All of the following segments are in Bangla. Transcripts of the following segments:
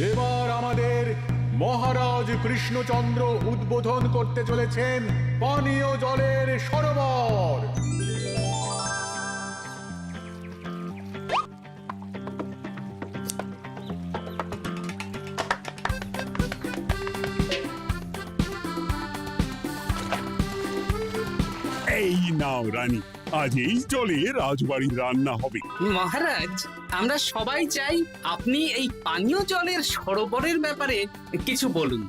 এবার আমাদের মহারাজ কৃষ্ণচন্দ্র উদ্বোধন করতে চলেছেন পানীয় জলের সরোবর। এই নাও রানী, আজ এই জলে রাজবাড়ির রান্না হবে। মহারাজ, আমরা সবাই চাই আপনি এই পানীয় জলের সরোবরের ব্যাপারে কিছু বলুন।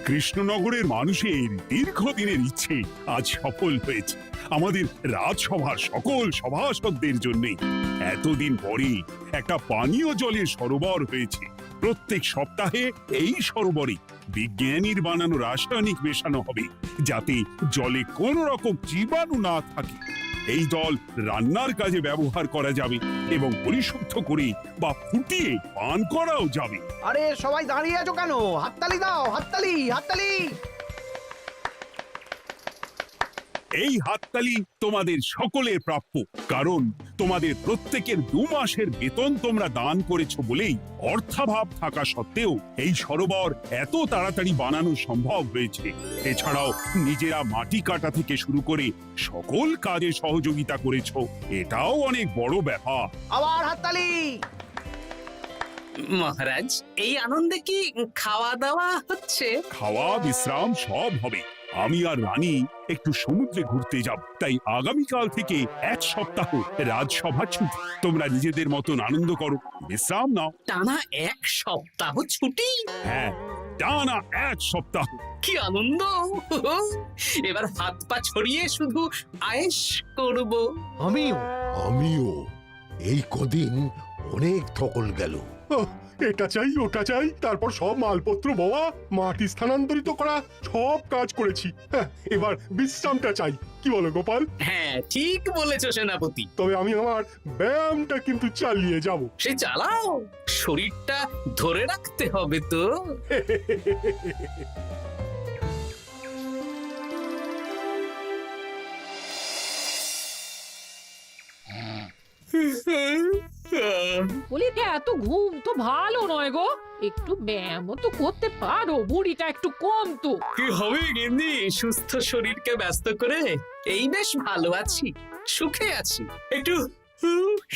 কৃষ্ণনগরের মানুষের দীর্ঘদিনের ইচ্ছে আজ সফল হয়েছে। আমাদের রাজসভার সকল সভাসদদের জন্য এতদিন পরে একটা পানীয় জলের সরোবর হয়েছে। প্রত্যেক সপ্তাহে এই সরোবরে বিজ্ঞানীর বানানো রাসায়নিক মেশানো হবে, যাতে জলে কোনো রকম জীবাণু না থাকে। এই জল রান্নার কাজে ব্যবহার করা যাবে এবং পরিশুদ্ধ করে বা ফুটিয়ে পান করাও যাবে। আরে সবাই দাঁড়িয়ে আছো কেন? হাততালি দাও, হাততালি, হাততালি। এই হাততালি তোমাদের সকলের প্রাপ্য, কারণ তোমাদের প্রত্যেকের 2 মাসের বেতন তোমরা দান করেছো বলেই অর্থাভাব থাকা সত্ত্বেও এই সরোবর এত তাড়াতাড়ি বানানো সম্ভব হয়েছে। এছাড়াও নিজেরা মাটি কাটা থেকে শুরু করে সকল কাজে সহযোগিতা করেছো, এটাও অনেক বড় ব্যাপার। আবার হাততালি। মহারাজ, এই আনন্দে কি খাওয়া দাওয়া হচ্ছে? খাওয়া বিশ্রাম সব হবে। আমি আর রানী একটু সমুদ্রে ঘুরতে যাব, তাই আগামীকাল থেকে 1 সপ্তাহ রাজসভা ছুটি। তোমরা নিজেদের মতন আনন্দ করো, বিশ্রাম নাও। টানা 1 সপ্তাহ ছুটি? হ্যাঁ, টানা 1 সপ্তাহ। কি আনন্দ! এবার হাত পা ছড়িয়ে শুধু আয়েশ করব। আমিও এই কদিন অনেক ধকল গেল। এটা চাই ওটা চাই, তারপর সব মালপত্র বাবা মাটি স্থানান্তরিত করা সব কাজ করেছি। হ্যাঁ, এবার বিশ্রামটা চাই। কি বলো গোপাল? হ্যাঁ, ঠিক বলেছো সেনাপতি। তবে আমি আমার ব্যায়ামটা কিন্তু চালিয়ে যাব। সে চালাও, শরীরটা ধরে রাখতে হবে তো। বলি এত ঘুম তো ভালো নয় গো, একটু ব্যায়ামও তো করতে পারো, বুড়িটা একটু কম তো। কি হবে গিন্নি, সুস্থ শরীরকে ব্যস্ত করে এই বেশ ভালো আছি, সুখে আছি। একটু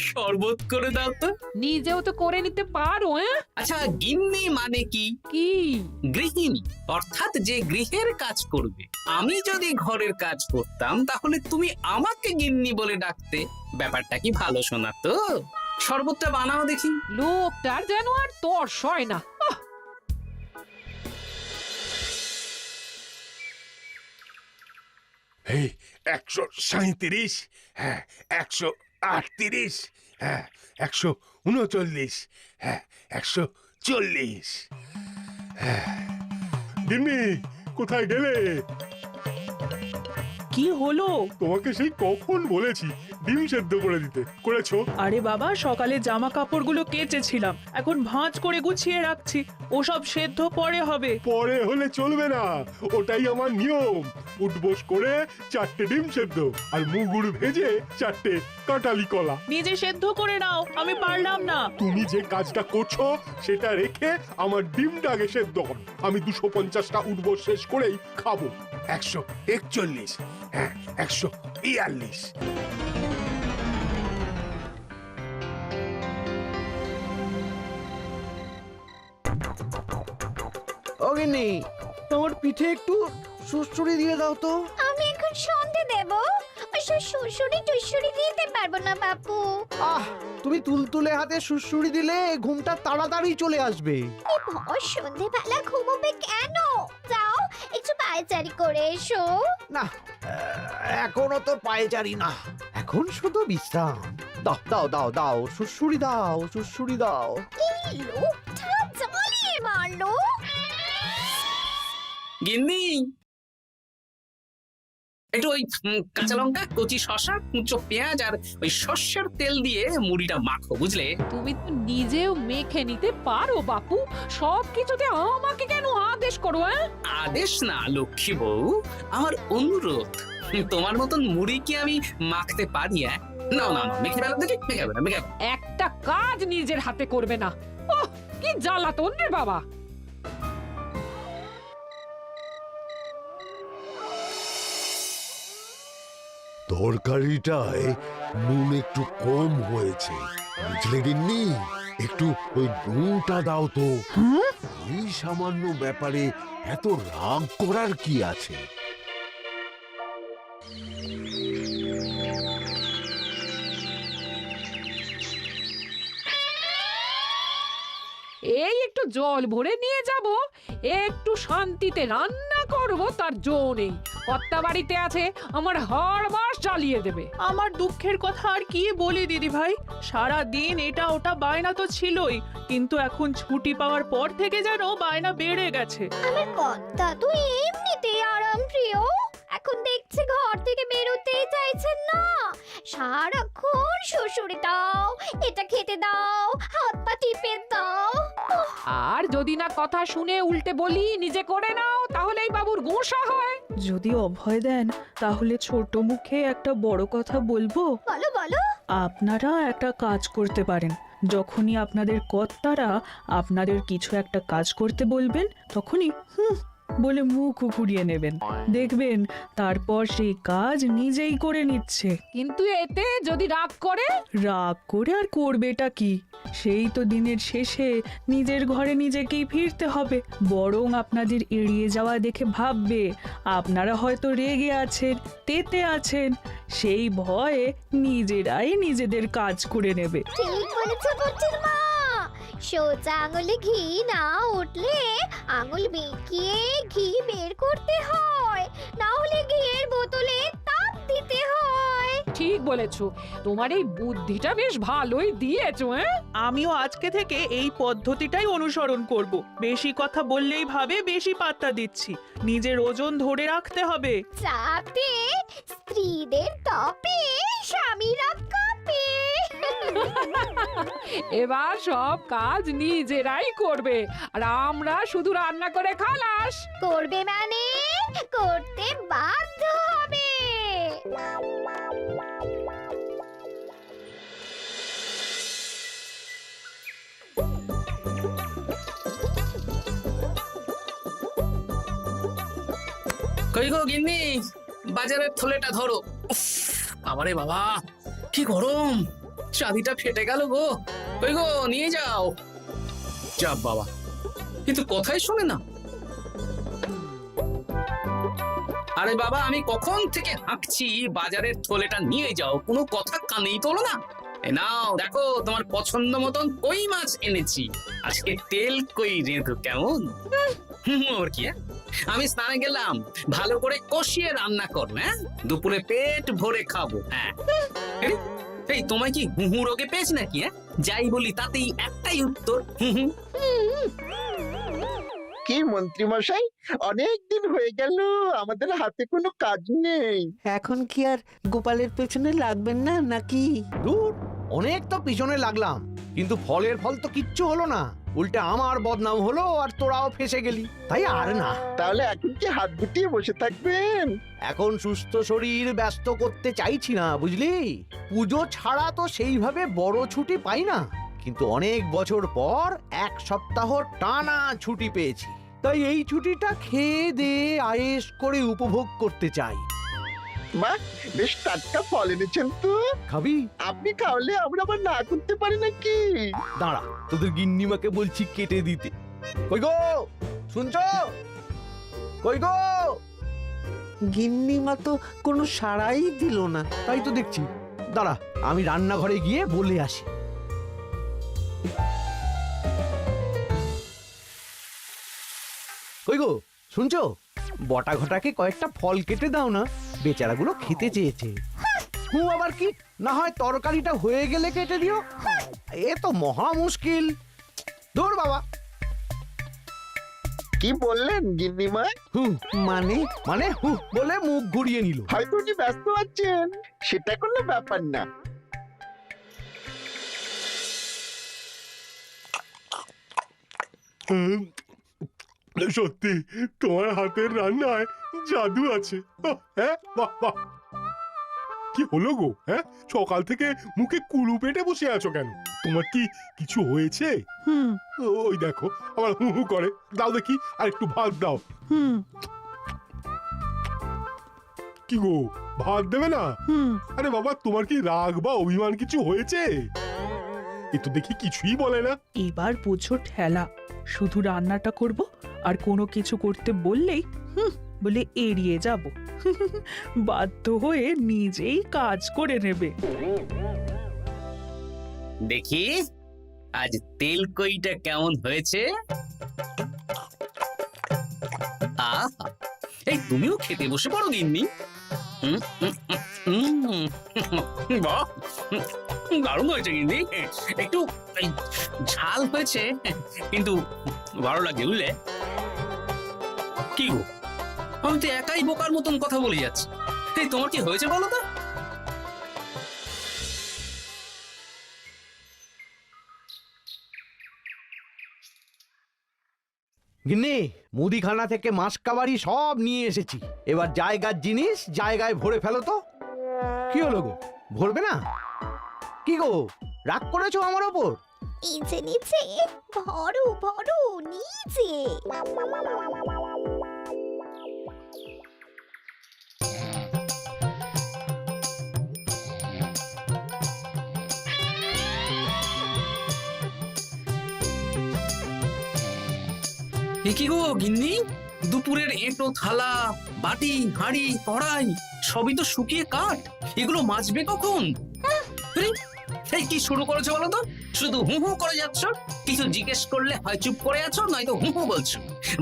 শরবত করে দাও তো। নিজেও তো করে নিতে পারো। আচ্ছা, গিন্নি মানে কি? কি? গৃহিণী, অর্থাৎ যে গৃহের কাজ করবে। আমি যদি ঘরের কাজ করতাম তাহলে তুমি আমাকে গিন্নি বলে ডাকতে। ব্যাপারটা কি ভালো শোনা তো? শরবতটা বানাও দেখি। লোকটার যেন আর তর্স হয় না। এই 137, হ্যাঁ 138, হ্যাঁ 139, হ্যাঁ 140। গিন্নি, কোথায় গেলে? কি হলো? তোমাকে সেই কখন বলেছি ডিম সেদ্ধ করে দিতে, করেছো? আরে বাবা, সকালে জামা কাপড়গুলো কেচেছিলাম, এখন ভাঁজ করে গুছিয়ে রাখছি। ওসব সেদ্ধ পরে হবে। পরে হলে চলবে না, ওটাই আমার নিয়ম। উঠবোস করে 4টে ডিম সেদ্ধ আর মুগুর ভেজে 4টে কাঁটালি কলা। নিজে সেদ্ধ করে নাও, আমি পারলাম না। তুমি যে কাজটা করছো সেটা রেখে আমার ডিমটা আগে সেদ্ধ করো। আমি 250টা উঠবোস শেষ করেই খাবো। 141, হ্যাঁ 142। ও গিন্নি, তোমার পিঠে একটু সুড়সুড়ি দিয়ে দাও তো। আমি এখন সন্ধে দেব, ওসব সুড়সুড়ি টুসুড়ি দিতে পারবো না বাপু। আহ, তুমি তুলতুলে হাতে সুড়সুড়ি দিলে ঘুমটা তাড়াতাড়ি চলে আসবে। এই ভর সন্ধেবেলা ঘুমোবে কেন? যাও একটু পায়চারি করে এসো। না, এখনো তো পায়চারি না, এখন শুধু বিশ্রাম। দাও দাও দাও দাও, সুড়সুড়ি দাও, সুড়সুড়ি দাও। এই লোকটা জ্বালিয়ে মারলো। গিন্নি, একটু ওই কাঁচা লঙ্কা, কচি শসা, কুচো পেঁয়াজ আর ওই সর্ষের তেল দিয়ে মুড়িটা মাখো, বুঝলে? তুমি তো নিজেও মেখে নিতে পারো বাপু, সব কিছুতে আমাকে কেন আদেশ করো? আদেশ না লক্ষ্মী বউ, আমার অনুরোধ। তোমার মতন মুড়ি কি আমি মাখতে পারি? না না না, মেখে ফেলো দেখি, মেখে ফেলো, মেখে ফেলো। একটা কাজ নিজের হাতে করবে না। ওহ, কি জ্বালাতন রে বাবা। তরকারিটায় নুন একটু কম হয়েছে, বুঝলে গিন্নি? একটু ওই নুনটা দাও তো। এই সামান্য ব্যাপারে এত রাগ করার কি আছে? এই একটু জল ভরে নিয়ে যাব, একটু শান্তিতে রান্না করব তার জো নেই। কর্তা বাড়িতে আছে, আমার হাড় মাস জ্বালিয়ে দেবে। আমার দুঃখের কথা আর কি বলি দিদি ভাই, সারা দিন এটা ওটা বায়না তো ছিলই, কিন্তু এখন ছুটি পাওয়ার পর থেকে যেন বায়না বেড়ে গেছে। আমার কর্তা তো এমনিতেই আরাম প্রিয়, এখন দেখছি ঘর থেকে বেরোতেই চাইছেন না। সারাক্ষণ শ্বশুরে দাও, এটা খেতে দাও, হাত পা টিপে দাও। আর যদি না কথা শুনে উল্টে বলি নিজে করে নাও, তাহলেই বাবুর গোসা হয়। যদি অভয় দেন তাহলে ছোট মুখে একটা বড় কথা বলবো। বলো বলো। আপনারা একটা কাজ করতে পারেন, যখনই আপনাদের কর্তারা আপনাদের কিছু একটা কাজ করতে বলবেন, তখনই বলে মুখ ঘুরিয়ে নেবেন, দেখবেন তারপর সেই কাজ নিজেই করে নিচ্ছে। কিন্তু এতে যদি রাগ করে? রাগ করে আর করবেটা কি, সেই তো দিনের শেষে নিজের ঘরে নিজেকেই ফিরতে হবে। বরং আপনাদের এড়িয়ে যাওয়া দেখে ভাববে আপনারা হয়তো রেগে আছেন, তেতে আছেন, সেই ভয়ে নিজেরাই নিজেদের কাজ করে নেবে। ঠিক বলেছ বুদ্ধির মা। সোজা আঙুলে ঘি না উঠলে আঙুল বেঁকিয়ে ঘি বের করতে হয়, না হলে ঘিয়ের বোতলে তাপ দিতে হয়। ঠিক বলেছো, তোমার এই বুদ্ধিটা বেশ ভালোই দিয়েছো। আমিও আজকে থেকে এই পদ্ধতিটাই অনুসরণ করব। বেশি কথা বললেই ভাবে বেশি পাত্তা দিচ্ছি, নিজের ওজন ধরে রাখতে হবে, যাতে স্ত্রীদের তপে স্বামীরা কাঁপে। এবার সব কাজ নিজেরাই করবে, আর আমরা শুধু রান্না করে খালাস। করবে মানে করতে বাধ্য হবে। কই গো গিন্নি, বাজারের থলেটা ধরো। উফ, বাবারে বাবা, কি গরম, চাবিটা ফেটে গেল গো। কই গো, নিয়ে যাও। যা বাবা, কিন্তু কথাই শোনে না। আরে বাবা, আমি কখন থেকে হাঁকছি বাজারের থলেটা নিয়ে যাও, কোনো কথা কানেই তোলো না। এ নাও দেখো, তোমার পছন্দ মতন কই মাছ এনেছি, আজকে তেল কই রেঁধো কেমন। ওর কি, আমি স্নানে গেলাম, ভালো করে কষিয়ে রান্না করবে, হ্যাঁ, দুপুরে পেট ভরে খাবো। হ্যাঁ, এই তোমায় কি হুহু রোগে পেয়েছে নাকি? হ্যাঁ, যাই বলি তাতেই একটাই উত্তর, হুহু। কি মন্ত্রী মশাই, অনেক দিন হয়ে গেল আমাদের হাতে কোনো কাজ নেই। এখন কি আর গোপালের পেছনে লাগবেন না নাকি? দূর, অনেক তো পিছনে লাগলাম, কিন্তু ফলের ফল তো কিচ্ছু হলো না, উল্টে আমার বদনাম হলো আর তোরাও ফেসে গেলি। তাই আর না। তাহলে এখন কি হাত গুটিয়ে বসে থাকবেন? এখন সুস্থ শরীর ব্যস্ত করতে চাইছি না, বুঝলি? পুজো ছাড়া তো সেইভাবে বড় ছুটি পাই না, কিন্তু অনেক বছর পর এক সপ্তাহ টানা ছুটি পেয়েছি, তাই এই ছুটিটা খেয়ে দিয়ে আয়েশ করে উপভোগ করতে চাই। মা, বেশ টাটকা ফল এনেছেন তো। খাবি? আপনি খাওয়ালে আমরা আবার না করতে পারি নাকি? দাঁড়া, তোদের গিন্নিমাকে বলছি কেটে দিতে। কই গো, শুনছো? কই গো? গিন্নিমা তো কোনো সাড়াই দিল না, তাই তো দেখছি। দাঁড়া, আমি রান্নাঘরে গিয়ে বলে আসি। কই গো, শুনছো? বটা ঘটাকে কয়েকটা ফল কেটে দাও না, বেচারাগুলো খেতে চেয়েছে। আবার কি, না হয় তরকারিটা হয়ে গেলে কেটে দিও। এ তো মহা মুশকিল। দূর বাবা। কি বললেন গিন্নিমা? মানে মানে বলে মুখ ঘুরিয়ে নিল। হয়তো উনি ব্যস্ত আছেন, সেটা কোনো ব্যাপার না। সত্যি তোমার হাতের রান্নায় জাদু আছে। হ্যাঁ, বাহ বাহ। কি হলো গো? হ্যাঁ, সকাল থেকে মুখে কুলু পেটে বসে আছো কেন? তোমার কি কিছু হয়েছে? হুম ওই দেখো আবার হু হু করে। দাও দেখি, আর একটু ভাত দাও। হুম কি গো, ভাত দেবে না? হুম আরে বাবা, তোমার কি রাগ বা অভিমান কিছু হয়েছে? এ তো দেখি কিছুই বলে না। এবার বুঝো ঠেলা, শুধু রান্নাটা করব আর কোনো কিছু করতে বললেই বলে এড়িয়ে যাব। বাধ্য হয়ে নিজেই কাজ করে নেবে। দেখি আজ তেল কইটা কেমন হয়েছে। আহা, এই তুমিও খেতে বসে পড়ো গিন্নি। বাহ, দারুণ হয়েছে গিন্নি। একটু এই ঝাল হয়েছে কিন্তু ভালো লাগে বুঝলে। কি গো, আমি তো একাই বোকার মতন কথা বলে যাচ্ছি। এই তোমার কি হয়েছে বলো তো? গিন্নি, মুদিখানা থেকে মাসকাবারি সব নিয়ে এসেছি। এবার জায়গার জিনিস জায়গায় ভরে ফেলো তো। কি হলো গো, ভরবে না? কি গো, রাগ করেছো আমার ওপর? নিচে নিচে ভরো ভরো নিচে। এ কি গো গিন্নি, দুপুরের এঁটো থালা বাটি হাঁড়ি কড়াই সবই তো শুকিয়ে কাঠ। এগুলো মাজবে কখন? আরে, এই কি শুরু করেছো বলো তো? শুধু হু হু করে যাচ্ছ। কিছু জিজ্ঞেস করলে হয় চুপ করে আছো, নয়তো হু হু বলছো।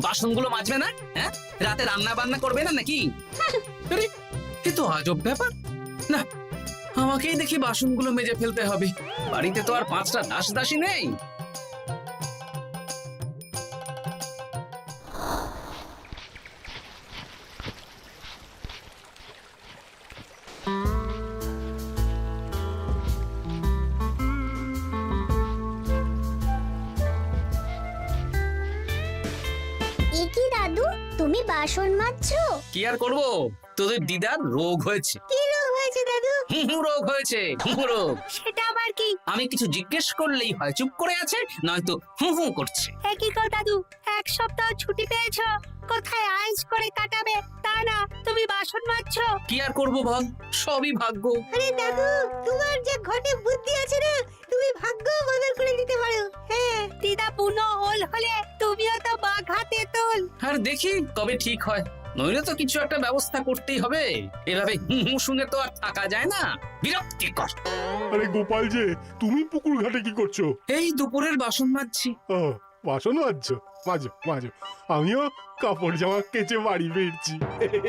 বাসনগুলো মাজবে না? হ্যাঁ, রাতে রান্না বান্না করবে না নাকি? আরে, এ তো আজব ব্যাপার। না, আমাকেই দেখি বাসনগুলো মেজে ফেলতে হবে। বাড়িতে তো আর 5টা দাস দাসী নেই। এ কি দাদু, তুমি বাসন মাজছো? কি আর করবো, তোদের দিদার রোগ হয়েছে। কি রোগ হয়েছে দাদু? হুহু রোগ হয়েছে, হুহু রোগ। সেটা আবার কি? আমি কিছু জিজ্ঞেস করলেই হয় চুপ করে আছে, নয়তো হু হু করছে। এ কি গো দাদু, এক সপ্তাহ ছুটি পেয়েছো, কোথায় আইস করে কাটাবে তা না তুমি বাসন মাজছো? কি আর করবো বল, সবই ভাগ্য। আরে দাদু, তোমার যে ঘটে বুদ্ধি আছে না, তুমি ভাগ্য বদল করে দিতে পারো। হ্যাঁ, দিদা পুনো হল হলে তুমিও তো বাঘাতে তোল। আর দেখি কবে ঠিক হয়, নইলে তো কিছু একটা ব্যবস্থা করতেই হবে। এভাবে হু হু শুনে তো আর থাকা যায় না, বিরক্তিকর। আরে গোপাল যে, তুমি পুকুর ঘাটে কি করছো? এই দুপুরের বাসন মাজছি। ও, বাসন মাজছো? মাজো মাজো, আমিও কাপড় জামা কেচে বাড়ি ফিরছি।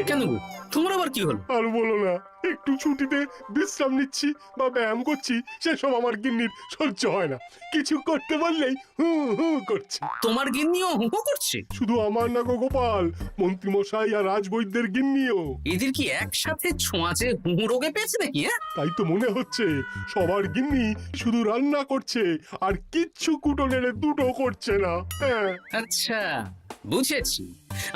কেন গো, তোমার আবার কি হলো? আর বলো না, একটু ছুটিতে বিশ্রাম নিচ্ছি বা ব্যায়াম করছি, সেসব আমার গিন্নির সহ্য হয় না। কিছু করতে বললেই হু হু করছে। তোমার গিন্নিও হু হু করছে? শুধু আমার না গো গোপাল, মন্ত্রীমশাই আর রাজবৈদ্যের গিন্নিও। এদের কি একসাথে ছোঁয়াচে হু হু রোগে পেয়েছে নাকি? হ্যাঁ, তাই তো মনে হচ্ছে সবার গিন্নি শুধু রান্না করছে আর কিচ্ছু কুটো নেড়ে দুটো করছে না। হ্যাঁ, আচ্ছা বুঝেছি,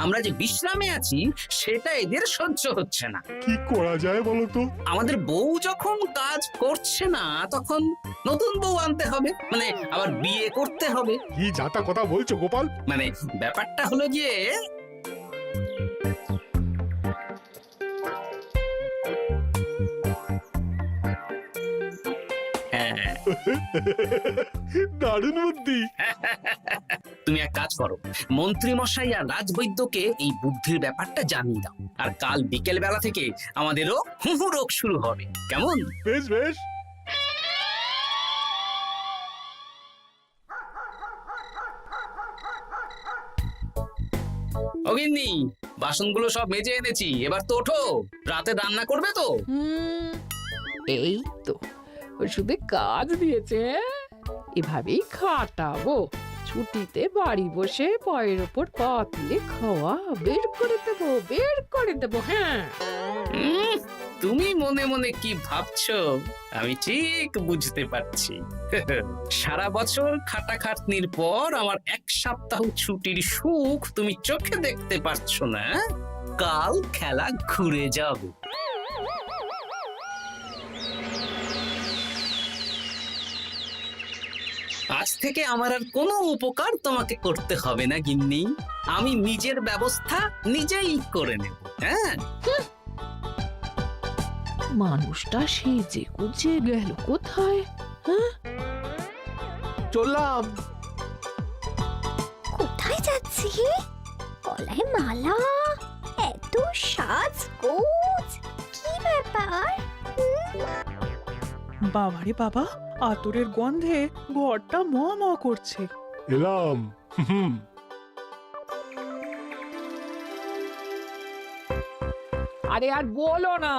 আমরা যে বিশ্রামে আছি সেটা এদের সহ্য হচ্ছে না। কি করা যায় বলো তো? আমাদের বউ যখন কাজ করছে না, তখন নতুন বউ আনতে হবে, মানে আবার বিয়ে করতে হবে। কি যাতা কথা বলছো গোপাল? মানে ব্যাপারটা হলো গিয়ে, হ্যাঁ, দারুণ বুদ্ধি। তুমি এক কাজ করো, মন্ত্রী মশাই আর রাজবৈদ্যকে এই বুদ্ধির ব্যাপারটা জানিয়ে দাও। আর কাল বিকেল বেলা থেকে আমাদেরও হুহু রোগ শুরু হবে, কেমন? বেশ বেশ। অগিন্নি, বাসনগুলো সব মেজে এনেছি, এবার তো ওঠো। রাতে রান্না করবে তো? এই তো ওষুধে কাজ দিয়েছে। এভাবেই খাটাবো। ছুটিতে বাড়ি বসে পায়ের ওপর পা তুলে খাওয়া বের করে দেবো, বের করে দেবো। হ্যাঁ, তুমি মনে মনে কি ভাবছো আমি ঠিক বুঝতে পারছি। সারা বছর খাটাখাটনির পর আমার 1 সপ্তাহ ছুটির সুখ তুমি চোখে দেখতে পারছো না। কাল খেলা ঘুরে যাবে। আজ থেকে আমার আর কোনো উপকার তোমাকে করতে হবে না গিন্নি। আমি নিজের ব্যবস্থা নিজেই করে নেব। হ্যাঁ, মানুষটা সেজে গুজে গেল কোথায়? চললাম। কোথায় যাচ্ছি? গলায় মালা, এত সাজগোজ, কি ব্যাপার? বাবারে বাবা, আতরের গন্ধে ঘরটা ম ম করছে। এলাম। হুম। আরে আর বলো না,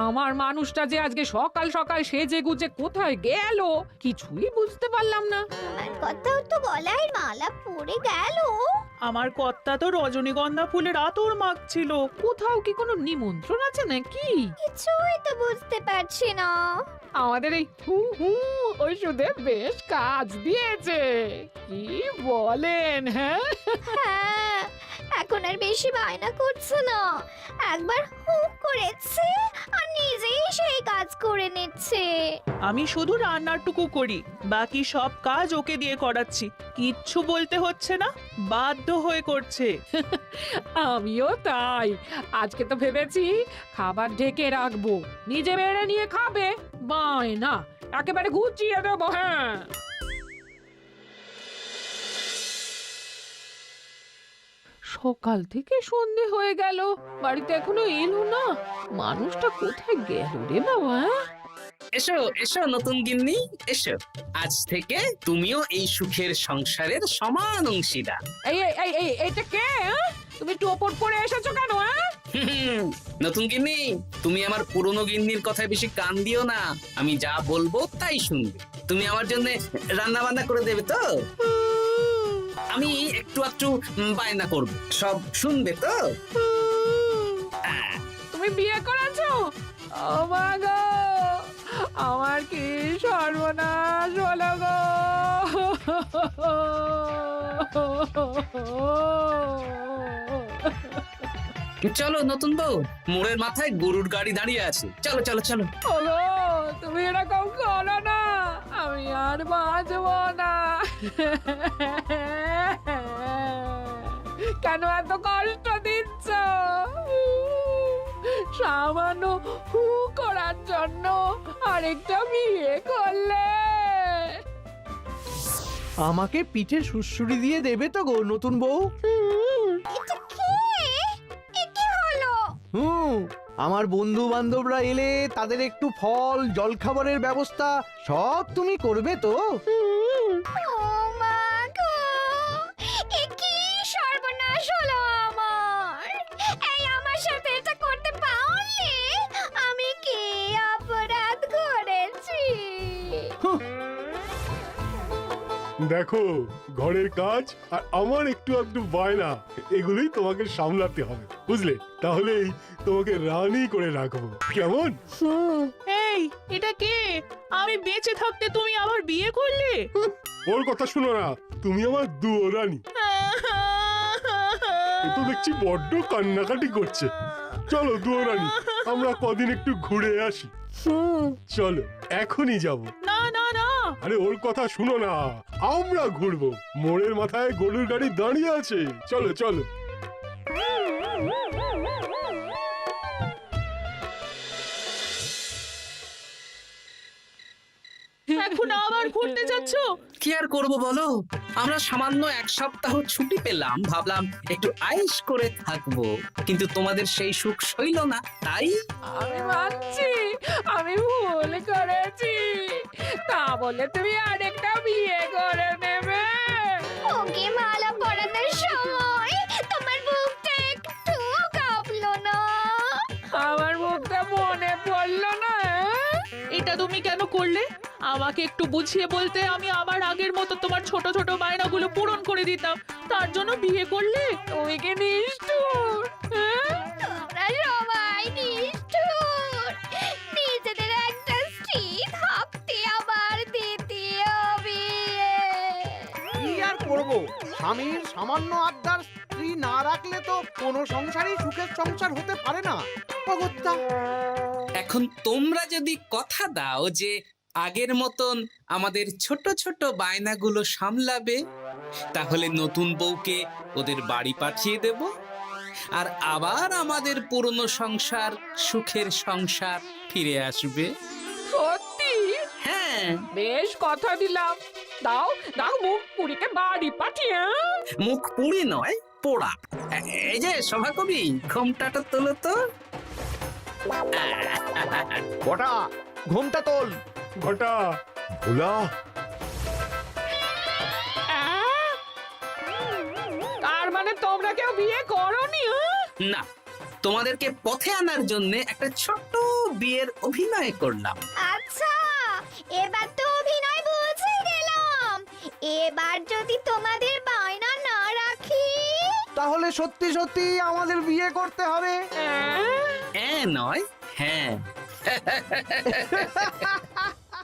আমার মানুষটা যে আজকে সকাল সকাল সেজে গুজে কোথায় গেল কিছুই বুঝতে পারলাম না। আমার কথাও তো গলায় মালা পড়ে গেল। আমার কর্তা তো রজনীগন্ধা ফুলের আতর মাখছিল। কোথাও কি কোনো নিমন্ত্রণ আছে নাকি? কিছুই তো বুঝতে পারছি না। আমাদের এই হু হু ওষুধে বেশ কাজ দিয়েছে, কি বলেন? হ্যাঁ, হ্যাঁ, এখন আর বেশি বায়না করছে না। একবার হু করেছে আর নিজেই সেই কাজ করে নিচ্ছে। আমি শুধু রান্নাটুকু করি, বাকি সব কাজ ওকে দিয়ে করাচ্ছি। কিচ্ছু বলতে হচ্ছে না, বাধ্য হয়ে করছে। আমিও তাই। আজকে তো ভেবেছি খাবার ঢেকে রাখবো, নিজে বেড়ে নিয়ে খাবে। বায়না একেবারে গুছিয়ে দেবো। হ্যাঁ, সকাল থেকে সন্ধে হয়ে গেল, বাড়িতে এখনো এলো না। মানুষটা কোথায় গেল রে বাবা? এসো এসো নতুন গিন্নি, এসো। আজ থেকে তুমিও এই সুখের সংসারের সমান অংশীদার। এই এই এই এই এইটা কে? হ্যাঁ? তুমি একটু ওপর পড়ে এসেছো কেন? হ্যাঁ, নতুন গিন্নি, তুমি আমার পুরনো গিন্নির কথায় বেশি কান দিও না। আমি যা বলবো তাই শুনবে। তুমি আমার জন্য রান্না বান্না করে দেবে তো? আমি একটু একটু বায়না করব, সব শুনবে তো? তুমি বিয়ে করেছো? ও মা গো, আমার কি সর্বনাশ হলো গো! চলো নতুন বউ, মোড়ের মাথায় গরুর গাড়ি দাঁড়িয়ে আছে, চলো চলো চলো। ওগো, তুমি এরকম করো না, আমি আর বাঁচবো না। কেন এত কষ্ট দিচ্ছ? সামান্য হু করার জন্য আরেকটা বিয়ে করলে? আমাকে পিঠে সুড়সুড়ি দিয়ে দেবে তো গো নতুন বউ? এটা কি? এ কি হলো? আমার বন্ধু বান্ধবরা এলে তাদের একটু ফল জলখাবারের ব্যবস্থা সব তুমি করবে তো? ও মা গো, এ কি সর্বনাশ হলো আমার! এই আমার সাথে এটা করতে পারলে আমি কি অপরাধ করেছি? দেখো, ঘরের কাজ আর আমার একটু আধটু বায়না, এগুলোই তোমাকে সামলাতে হবে, বুঝলে? তাহলেই তোমাকে রানী করে রাখবো, কেমন? এই, এটা কে? আমি বেঁচে থাকতে তুমি আবার বিয়ে করলে? ওর কথা শুনো না, তুমি আমার দুয়ো রানী। এ তো দেখছি বড্ড কান্নাকাটি করছে। চলো দুয়ো রানী, আমরা কদিন একটু ঘুরে আসি। চলো, এখনই যাবো। না না না, আরে ওর কথা শুনো না, আমরা ঘুরবো। মোড়ের মাথায় গরুর গাড়ি দাঁড়িয়ে আছে, চলো চলো। এখন আবার ঘুরতে যাচ্ছ? কি আর করবো বলো, আমরা সামান্য এক সপ্তাহ ছুটি পেলাম, ভাবলাম একটু আয়েশ করে থাকবো, কিন্তু তোমাদের সেই সুখ সইল না, তাই আমি মানছি আমি ভুল করেছি, তা বলে তুমি আরেকটা বিয়ে করে নেবে? ওকে মালা পরানোর সময় তোমার বুকটা একটু কাঁপলো না? আমার মুখটা মনে পড়লো না? এটা তুমি কেন করলে? আমাকে একটু বুঝিয়ে বলতে আমি আবার আগের মতো তোমার ছোট ছোট বায়নাগুলো পূরণ করে দিতাম। তার জন্য বিয়ে করলে? তুমি কি নিষ্ঠুর? হ্যাঁ? তোমরা সবাই নিষ্ঠুর। নিজেদের একটা স্ত্রী থাকতে আবার দ্বিতীয় বিয়ে। কি আর করবো, স্বামীর সামান্য আবদার স্ত্রী না রাখলে তো কোনো সংসারই সুখের সংসার হতে পারে না। অগত্যা। এখন তোমরা যদি কথা দাও যে আগের মতন আমাদের ছোট ছোট বায়নাগুলো সামলাবে, তাহলে নতুন বউকে ওদের বাড়ি পাঠিয়ে দেব, আর আবার আমাদের পুরনো সংসার, সুখের সংসার ফিরে আসবে। সত্যি হ্যাঁ, বেশ কথা দিলাম। দাও দাও মুখ পুরীকে বাড়ি পাঠিয়ে। মুখ পুড়ি নয়, পোড়া। এই যে সভাকবি, ঘোমটাটা তোলো তো। কটা ঘুমটা তোল। ঘটা ভোলা তার মানে তোমরা কেউ বিয়ে করোনি? না, তোমাদেরকে পথে আনার জন্য একটা ছোট্ট বিয়ের অভিনয় করলাম। আচ্ছা, এবার তো অভিনয় বুঝে গেলাম। এবার যদি তোমাদের বায়না না রাখি, তাহলে সত্যি সত্যি আমাদের বিয়ে করতে হবে। নয়, হ্যাঁ।